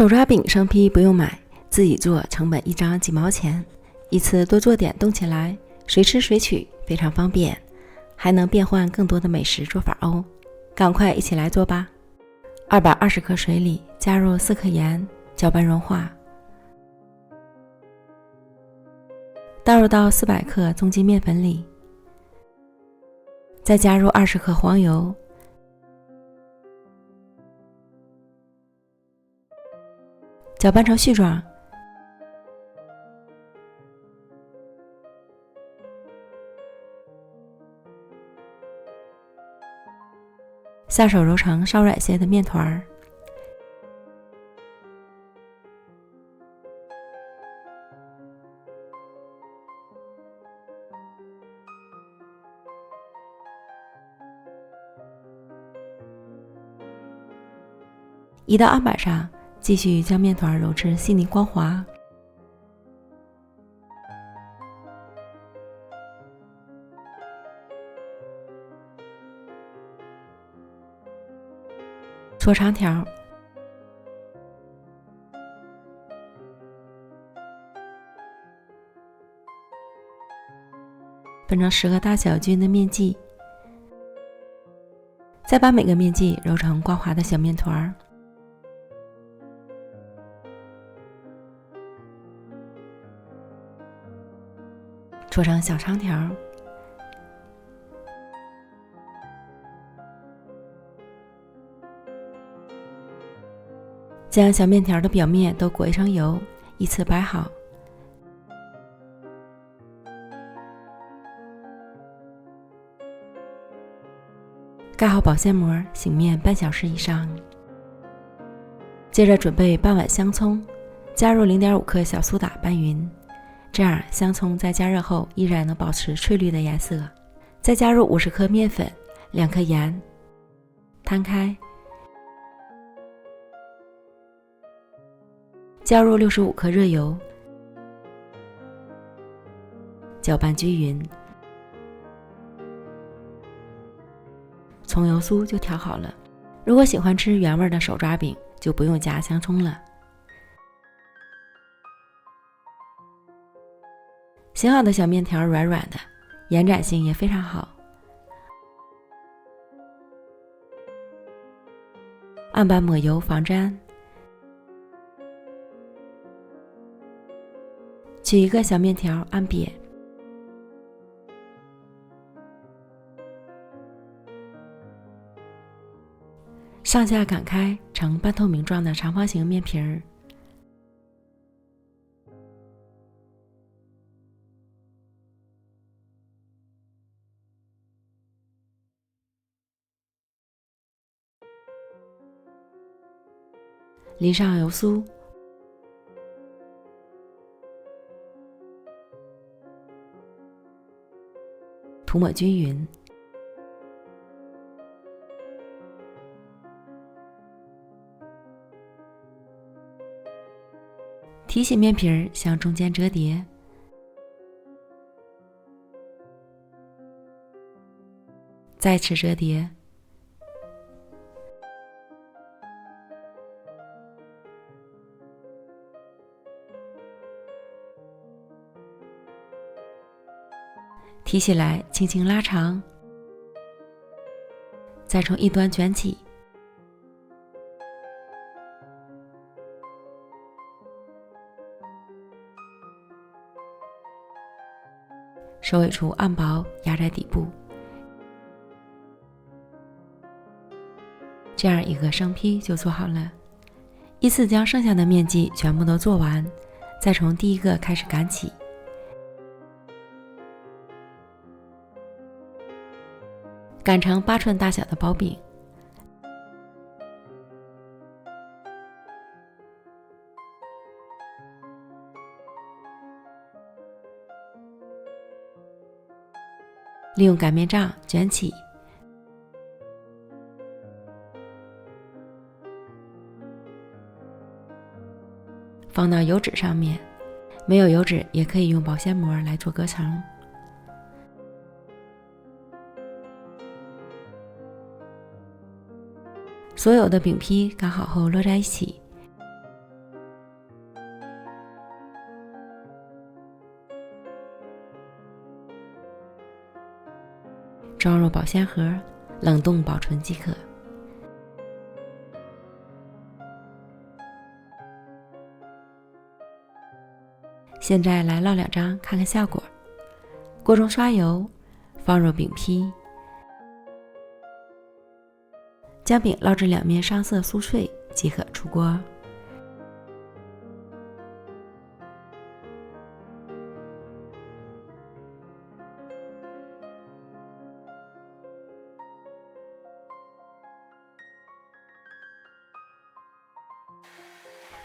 手抓饼生坯不用买，自己做成本1张几毛钱，一次多做点动起来，随吃随取，非常方便，还能变换更多的美食做法哦。赶快一起来做吧。220克水里加入4克盐，搅拌融化，倒入到400克中筋面粉里，再加入20克黄油，搅拌成絮状，下手揉成稍软些的面团，移到案板上，继续将面团揉至细腻光滑。搓长条，分成10个大小均匀的面剂，再把每个面剂揉成光滑的小面团，搓成小长条，将小面条的表面都裹一层油，依次摆好。盖好保鲜膜，醒面半小时以上。接着准备半碗香葱，加入0.5克小苏打拌匀，这样香葱在加热后依然能保持翠绿的颜色。再加入50克面粉，2克盐，摊开，加入65克热油，搅拌均匀，葱油酥就调好了。如果喜欢吃原味的手抓饼，就不用加香葱了。醒好的小面条软软的，延展性也非常好。案板抹油防粘，取一个小面条按瘪，上下擀开成半透明状的长方形面皮儿，淋上油酥，涂抹均匀，提起面皮向中间折叠，再次折叠，提起来轻轻拉长，再从一端卷起，收尾处按薄压在底部，这样一个生坯就做好了。依次将剩下的面剂全部都做完，再从第一个开始擀起，擀成8寸大小的薄饼。利用擀面杖卷起，放到油纸上面，没有油纸也可以用保鲜膜来做隔层。所有的饼坯擀好后摞在一起，装入保鲜盒，冷冻保存即可。现在来烙2张看看效果。锅中刷油，放入饼坯，将饼烙至两面上色酥脆即可出锅。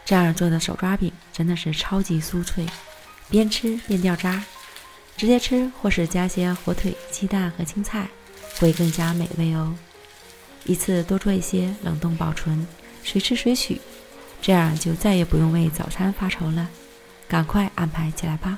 这样做的手抓饼真的是超级酥脆，边吃边掉渣，直接吃或是加些火腿、鸡蛋和青菜，会更加美味哦。一次多做一些，冷冻保存，随吃随取，这样就再也不用为早餐发愁了。赶快安排起来吧。